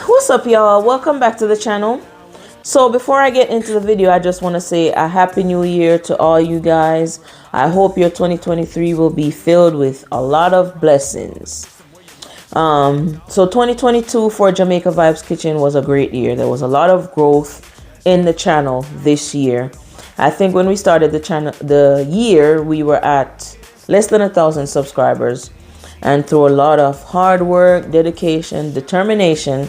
What's up, y'all? Welcome back to the channel. So before I get into the video, I just want to say a happy new year to all you guys. I hope your 2023 will be filled with a lot of blessings. So 2022 for Jamaica Vibes Kitchen was a great year. There was a lot of growth in the channel this year. I think when we started the year, we were at less than 1,000 subscribers, and through a lot of hard work, dedication, determination,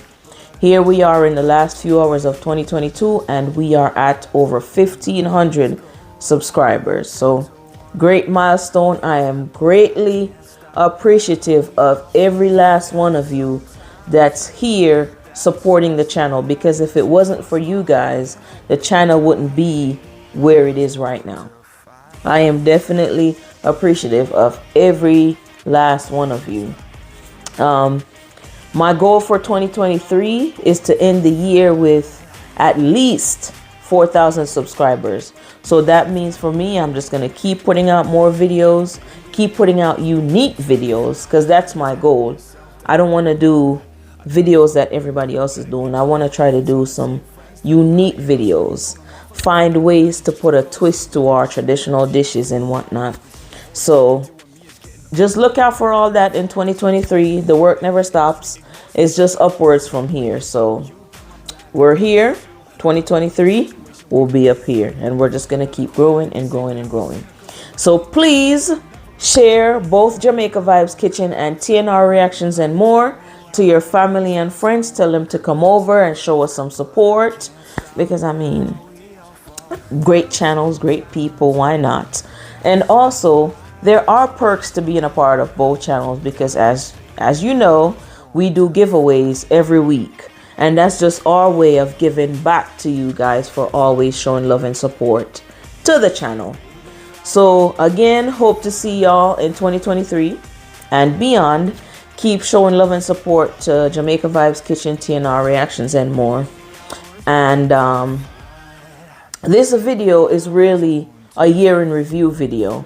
here we are in the last few hours of 2022, and we are at over 1,500 subscribers. So great milestone. I am greatly appreciative of every last one of you that's here supporting the channel, because if it wasn't for you guys, the channel wouldn't be where it is right now. I am definitely appreciative of every last one of you. My goal for 2023 is to end the year with at least 4,000 subscribers. So that means for me, I'm just going to keep putting out more videos, keep putting out unique videos, because that's my goal. I don't want to do videos that everybody else is doing. I want to try to do some unique videos, find ways to put a twist to our traditional dishes and whatnot. So just look out for all that in 2023. The work never stops. It's just upwards from here. So we're here. 2023 will be up here, and we're just going to keep growing and growing and growing. So please share both Jamaica Vibes Kitchen and TNR Reactions and More to your family and friends. Tell them to come over and show us some support, because I mean, great channels, great people, why not? And also, there are perks to being a part of both channels, because as you know, we do giveaways every week, and that's just our way of giving back to you guys for always showing love and support to the channel. So again, hope to see y'all in 2023 and beyond. Keep showing love and support to Jamaica Vibes Kitchen, TNR Reactions and More. And this video is really a year in review video.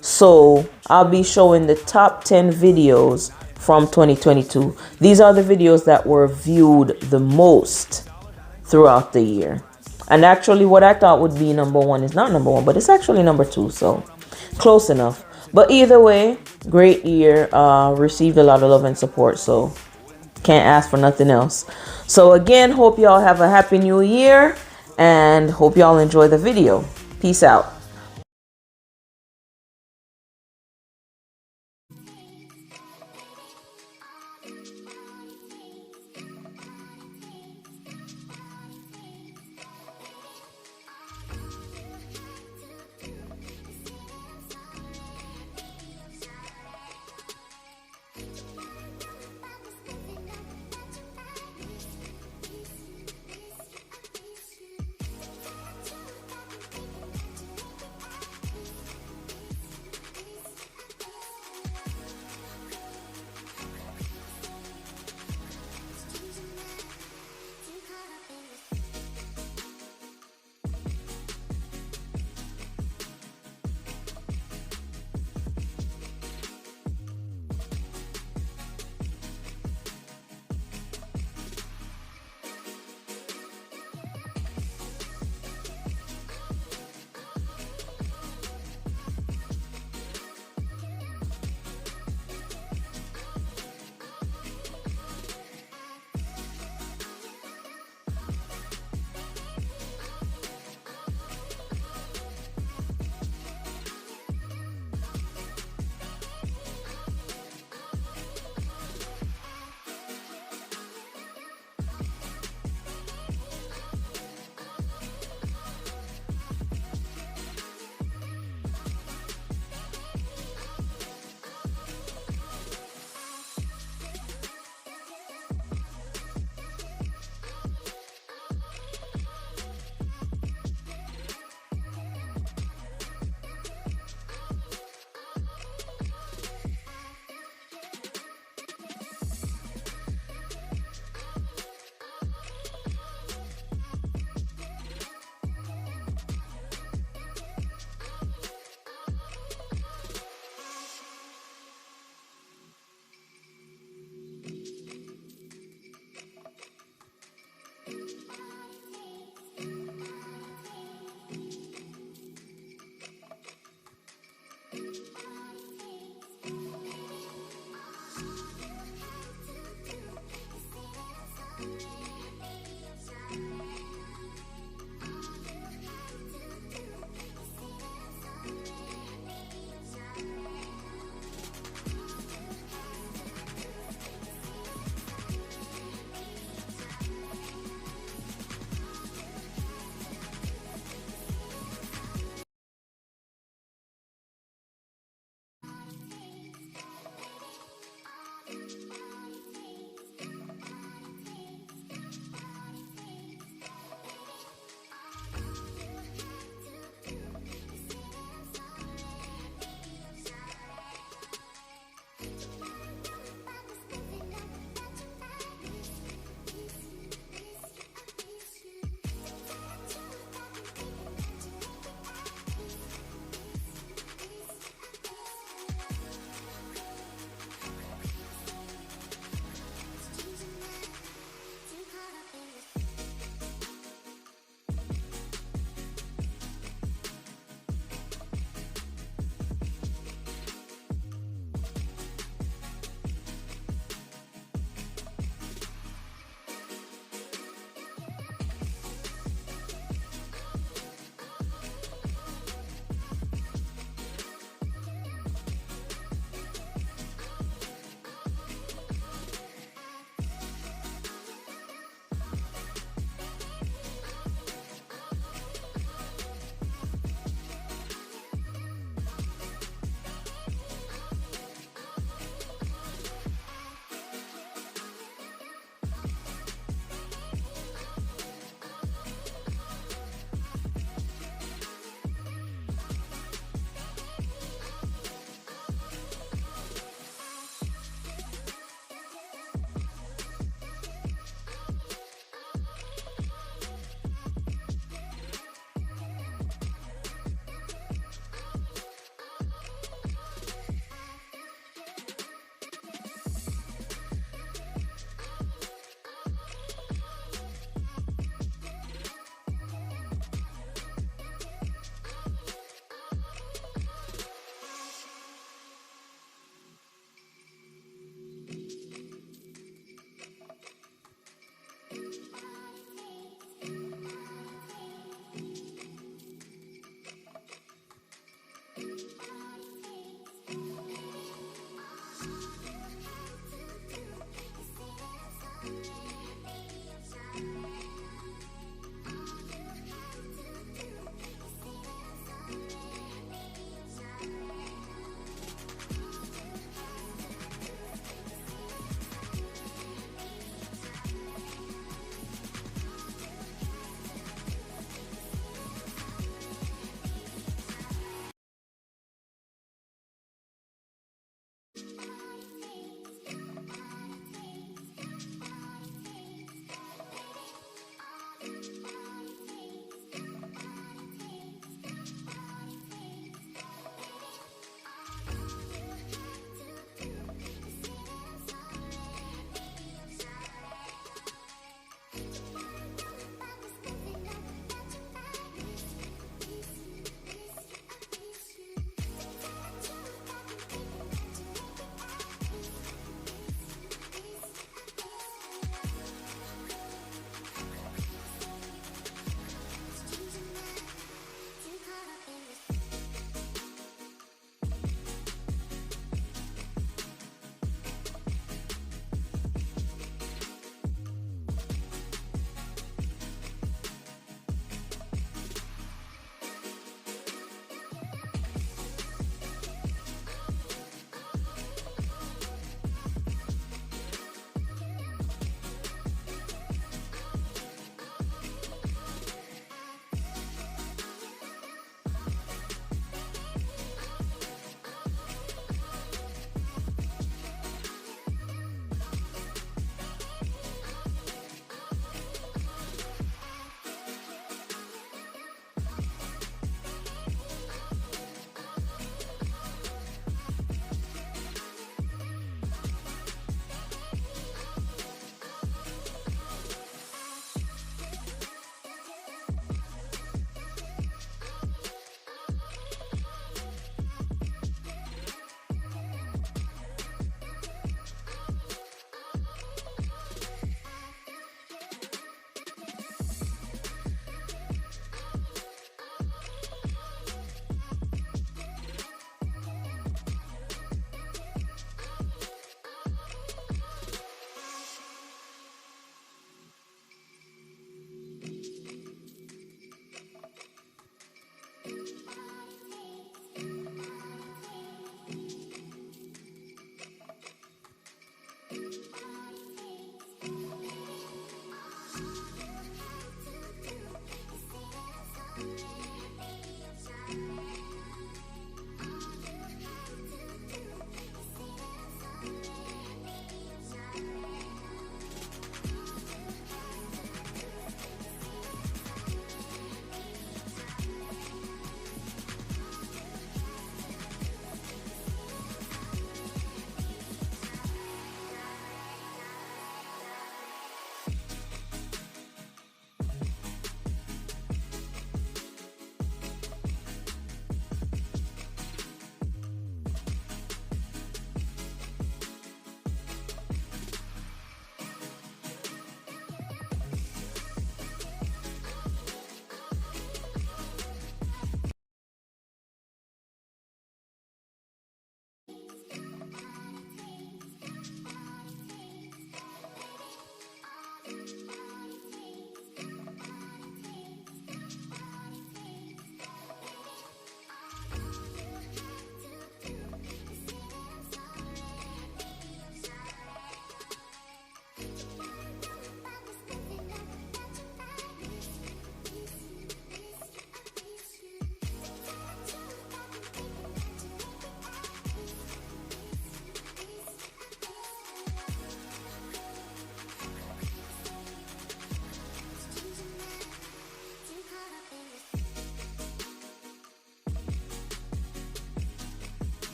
So I'll be showing the top 10 videos from 2022. These are the videos that were viewed the most throughout the year. And actually what I thought would be number one is not number one, but it's actually number two. So close enough. But either way, great year. Received a lot of love and support. So can't ask for nothing else. So again, hope y'all have a happy new year, and hope y'all enjoy the video. Peace out.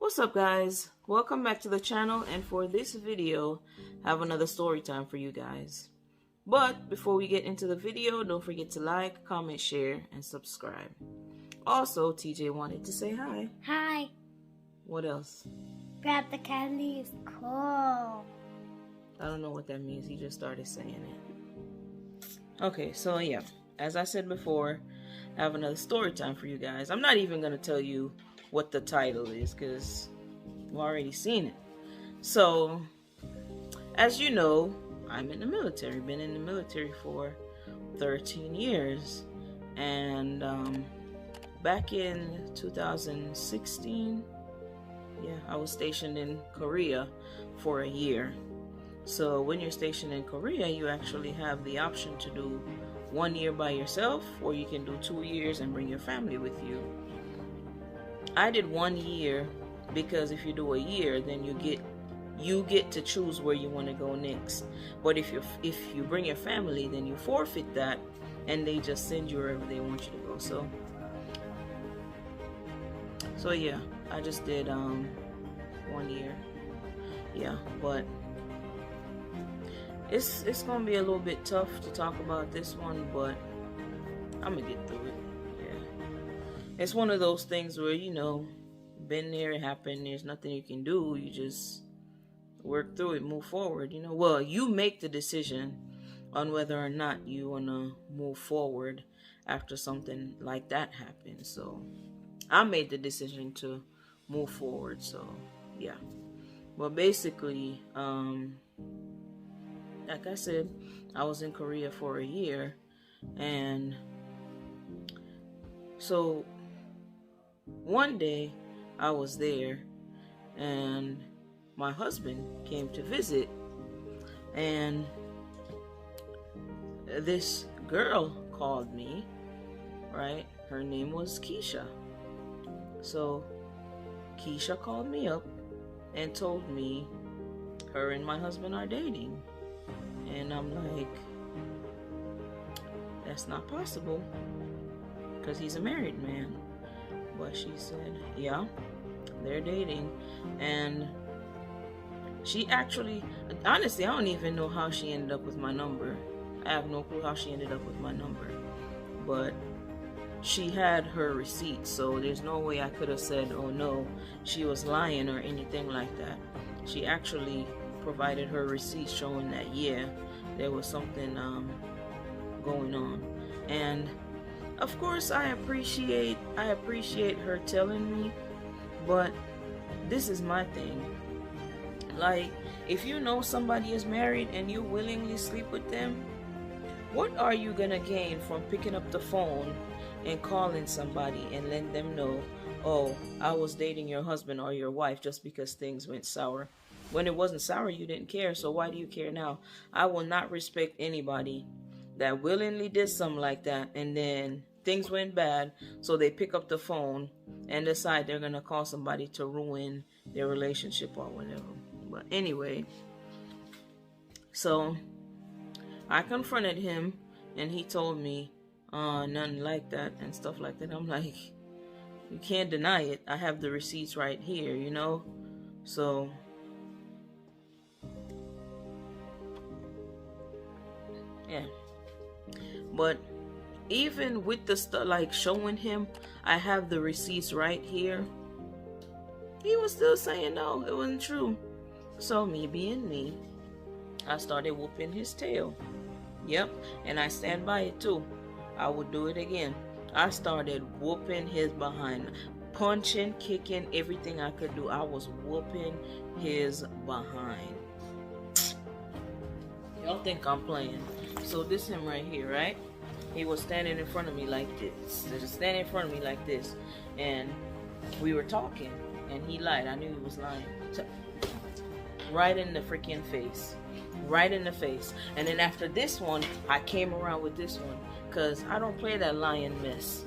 What's up, guys? Welcome back to the channel, and for this video I have another story time for you guys. But before we get into the video, don't forget to like, comment, share, and subscribe. Also, TJ wanted to say hi. Hi. What else? Grab the candy is cool. I don't know what that means. He just started saying it. Okay, so yeah, as I said before, I have another story time for you guys. I'm not even going to tell you what the title is because you've already seen it. So, as you know, I'm in the military. Been in the military for 13 years. And back in 2016, yeah, I was stationed in Korea for a year. So when you're stationed in Korea, you actually have the option to do 1 year by yourself, or you can do 2 years and bring your family with you. I did 1 year because if you do a year, then you get to choose where you want to go next. But if you bring your family, then you forfeit that, and they just send you wherever they want you to go. So yeah, I just did 1 year. Yeah, but it's gonna be a little bit tough to talk about this one, but I'm gonna get through it. Yeah, it's one of those things where, you know, been there, it happened, there's nothing you can do. You just work through it, move forward, you know. Well, you make the decision on whether or not you want to move forward after something like that happens. So I made the decision to move forward. So yeah, well, basically, like I said, I was in Korea for a year, and so one day I was there, and my husband came to visit, and this girl called me, right? Her name was Keisha. So Keisha called me up and told me her and my husband are dating. And I'm like, that's not possible, because he's a married man. But she said, yeah, they're dating. And she actually, honestly, I don't even know how she ended up with my number. I have no clue how she ended up with my number. But she had her receipts, so there's no way I could have said, oh no, she was lying or anything like that. She actually provided her receipts showing that, yeah, there was something going on. And of course I appreciate her telling me, but this is my thing. Like, if you know somebody is married and you willingly sleep with them, what are you gonna gain from picking up the phone and calling somebody and letting them know, oh, I was dating your husband or your wife, just because things went sour? When it wasn't sour, you didn't care, so why do you care now? I will not respect anybody that willingly did something like that and then things went bad, so they pick up the phone and decide they're gonna call somebody to ruin their relationship or whatever. But anyway, so I confronted him and he told me nothing like that and stuff like that. I'm like, you can't deny it. I have the receipts right here, you know? So yeah. But even with the stuff, like showing him I have the receipts right here, he was still saying no, it wasn't true. So me being me, I started whooping his tail. Yep, and I stand by it too. I would do it again. I started whooping his behind, punching, kicking, everything I could do. I was whooping his behind. Y'all think I'm playing? So this him right here, right? He was standing in front of me like this. Just standing in front of me like this, and we were talking, and he lied. I knew he was lying. Right in the freaking face. Right in the face. And then after this one, I came around with this one, because I don't play that lying mess.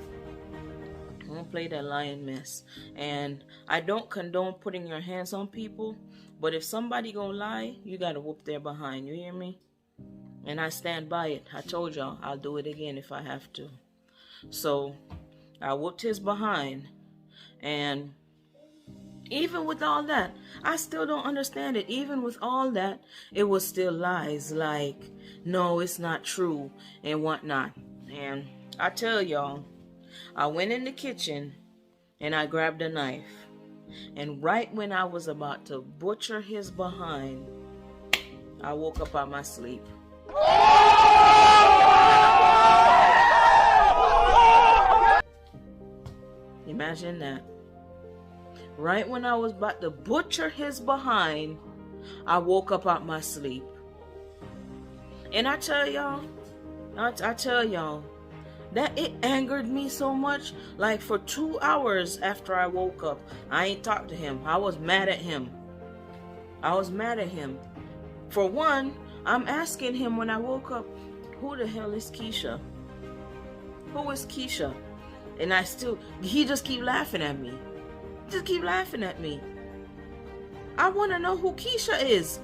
I don't play that lying mess. And I don't condone putting your hands on people, but if somebody gonna lie, you gotta whoop their behind. You hear me? And I stand by it. I told y'all I'll do it again if I have to. So I whooped his behind, and even with all that, I still don't understand it. Even with all that, it was still lies. Like, no, it's not true and whatnot. And I tell y'all, I went in the kitchen and I grabbed a knife. And right when I was about to butcher his behind, I woke up out my sleep. Imagine that. Right when I was about to butcher his behind, I woke up out my sleep. And I tell y'all, that it angered me so much. Like, for 2 hours after I woke up, I ain't talked to him. I was mad at him. For one, I'm asking him when I woke up, who the hell is Keisha? Who is Keisha? And he just keep laughing at me. I want to know who Keisha is.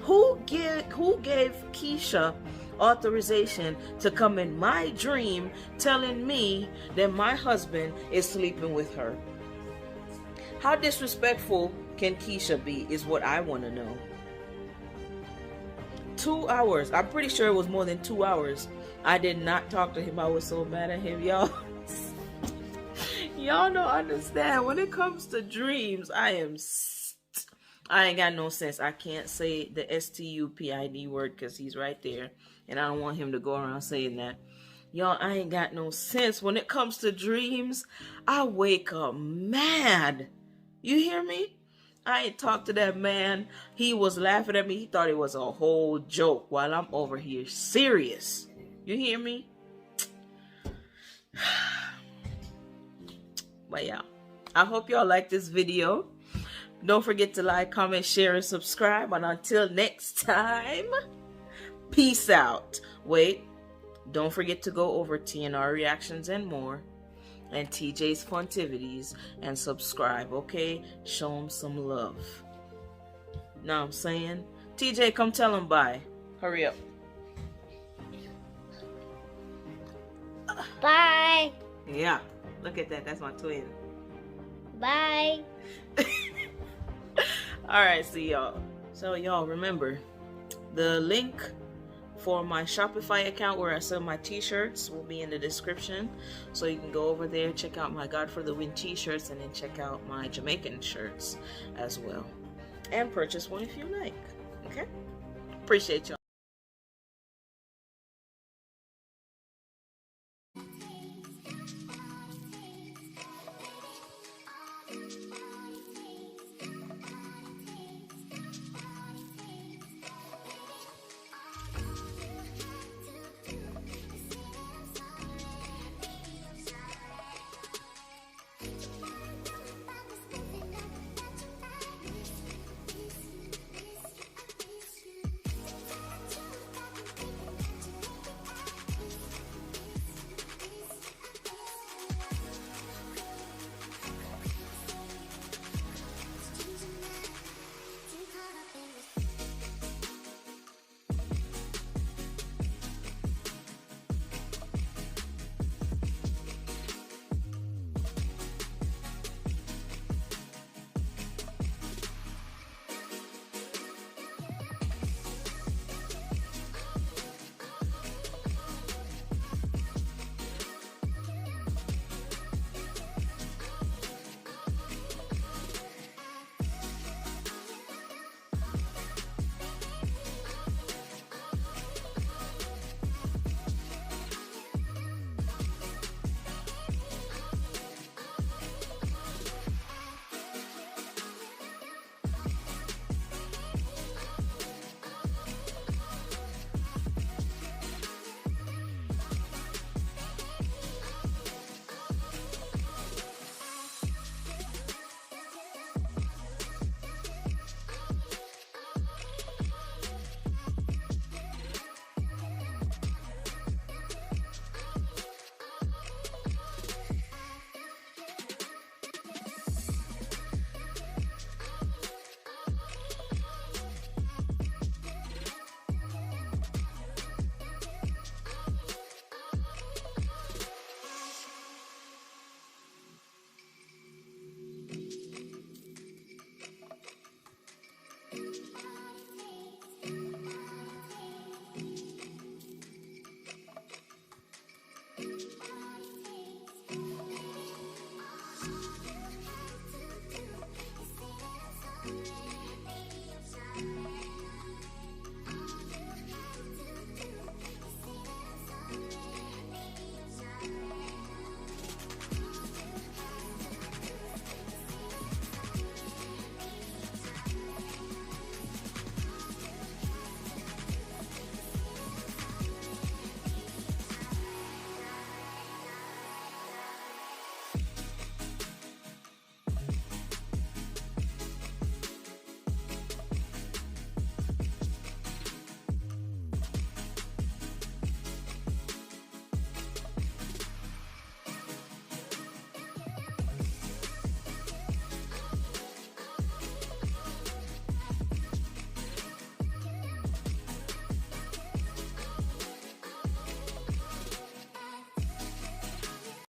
Who gave Keisha authorization to come in my dream telling me that my husband is sleeping with her? How disrespectful can Keisha be is what I want to know. 2 hours. I'm pretty sure it was more than 2 hours. I did not talk to him. I was so mad at him, y'all. Y'all don't understand. When it comes to dreams, I ain't got no sense. I can't say the STUPID word because he's right there. And I don't want him to go around saying that. Y'all, I ain't got no sense. When it comes to dreams, I wake up mad. You hear me? I ain't talked to that man. He was laughing at me. He thought it was a whole joke while I'm over here serious. You hear me? But yeah, I hope y'all like this video. Don't forget to like, comment, share, and subscribe. And until next time, peace out. Wait, don't forget to go over TNR Reactions and More and TJ's Funtivities and subscribe, okay? Show them some love. Know what I'm saying? TJ, come tell them bye. Hurry up. Bye. Yeah, look at that. That's my twin. Bye. Alright, see y'all. So y'all remember, the link for my Shopify account where I sell my t-shirts will be in the description. So you can go over there, check out my God for the Win t-shirts, and then check out my Jamaican shirts as well. And purchase one if you like. Okay? Appreciate y'all.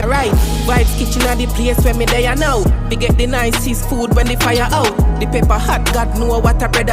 Right, Vibes Kitchen are the place where me there now. We get the nicest food when the fire out. The pepper hot, God know what a bread